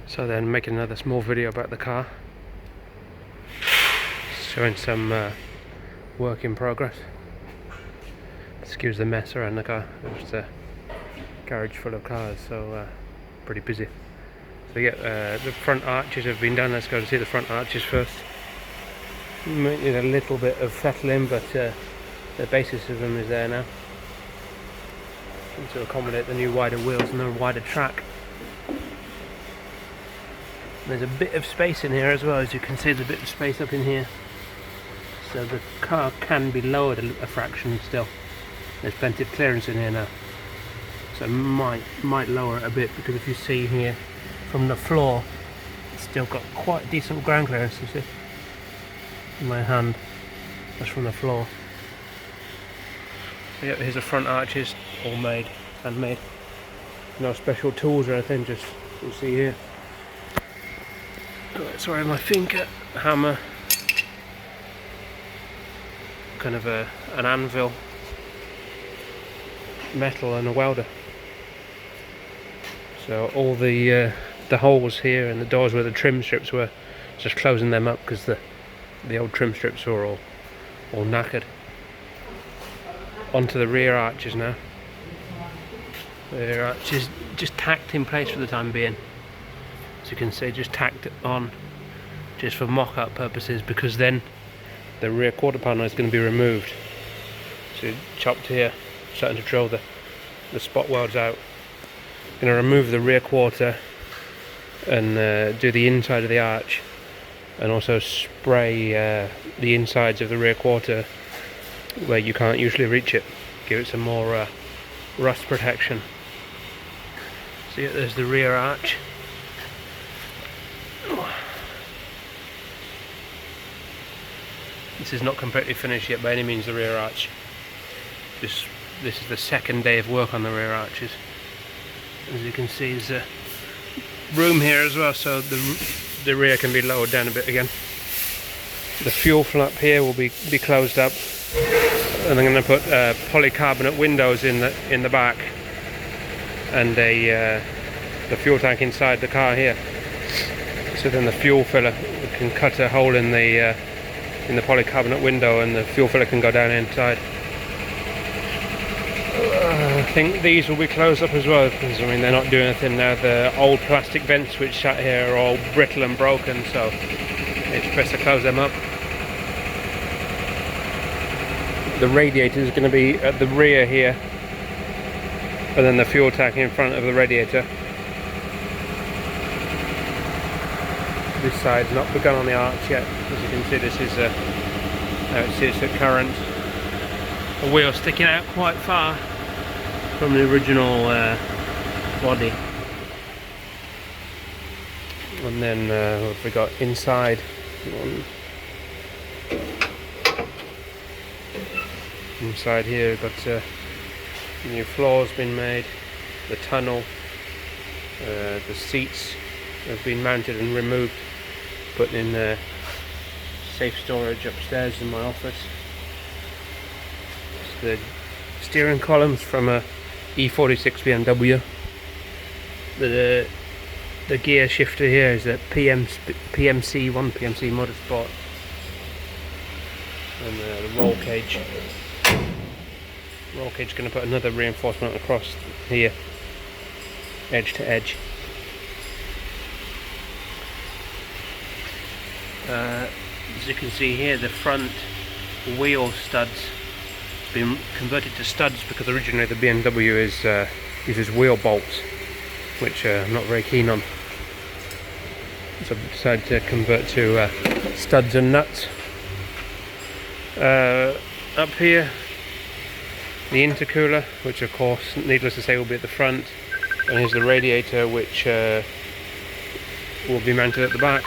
So then making another small video about the car, showing some work in progress. Excuse the mess around the car, it's a garage full of cars, so pretty busy. So yeah, the front arches have been done. Let's go to see the front arches first. Might need a little bit of settling, but the basis of them is there now, and to accommodate the new wider wheels and the wider track. There's a bit of space in here as well, as you can see. There's a bit of space up in here, so the car can be lowered a fraction still. There's plenty of clearance in here now, so might lower it a bit, because if you see here from the floor, it's still got quite decent ground clearance. You see in my hand, that's from the floor. So yeah, here's the front arches, all made, handmade, no special tools or anything, just you'll see here. Sorry, my finger, hammer, kind of an anvil, metal, and a welder. So all the holes here and the doors where the trim strips were, just closing them up, because the old trim strips were all knackered. Onto the rear arches now. The rear arches just tacked in place for the time being. As you can see, just tacked it on just for mock-up purposes, because then the rear quarter panel is going to be removed. So chopped here, starting to drill the spot welds out. Going to remove the rear quarter and do the inside of the arch, and also spray the insides of the rear quarter where you can't usually reach it, give it some more rust protection. So yeah, there's the rear arch. This is not completely finished yet by any means, the rear arch. This is the second day of work on the rear arches. As you can see, there's room here as well, so the rear can be lowered down a bit again. The fuel flap here will be closed up, and I'm going to put polycarbonate windows in the back, and the fuel tank inside the car here. So then the fuel filler can cut a hole in the polycarbonate window, and the fuel filler can go down inside. I think these will be closed up as well, because I mean they're not doing anything now. The old plastic vents which sat here are all brittle and broken, so it's best to close them up. The radiator is going to be at the rear here, and then the fuel tank in front of the radiator. This side's not begun on the arch yet. As you can see, this is how it sits at current. The wheel sticking out quite far from the original body. And then what have we got inside? Inside here we've got new floors been made, the tunnel, the seats have been mounted and removed, put in safe storage upstairs in my office. It's the steering columns from a E46 BMW. The gear shifter here is a PMC Motorsport, and the roll cage. Roll cage is going to put another reinforcement across here, edge to edge. As you can see here, the front wheel studs have been converted to studs, because originally the BMW uses wheel bolts, which I'm not very keen on. So I've decided to convert to studs and nuts. Up here, the intercooler, which of course, needless to say, will be at the front, and here's the radiator, which will be mounted at the back.